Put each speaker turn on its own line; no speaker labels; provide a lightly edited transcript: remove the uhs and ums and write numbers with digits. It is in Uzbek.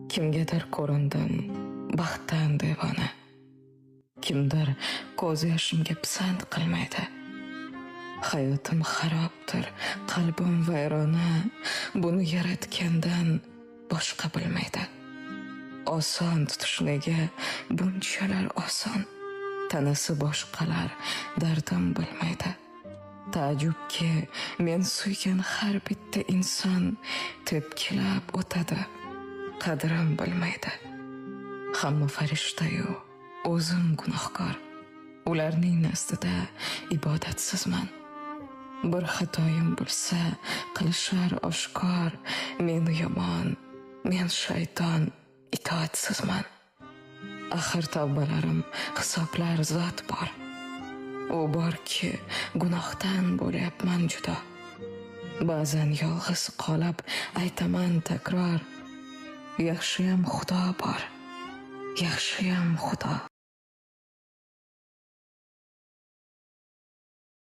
Kimgadir ko'rindim baxtdan devona. Kimdir ko'z yoshimga pisand qilmaydi. Hayotim xarobdir, qalbim vayrona. Buni yaratgandan boshqa bilmaydi. Oson tutishligi bunchalar oson. Tanasi boshqalar dardim bilmaydi. Taajjubki men suygan har bitta inson tepkilab o'tadi, qadrim bilmaydi. Hamma farishta-yu o'zim gunohkor. Ularning nazdida ibodatsizman. Bir xatoyim bo'lsa qilishar oshkor. Men yomon, men shayton, itoatsizman. Axir tavbalarim hisoblar zot bor. U borki gunohdan bo'lyapman judo. Ba'zan yolg'iz qolib aytaman takror, yaxshiyam Xudo bor, yaxshiyam Xudo.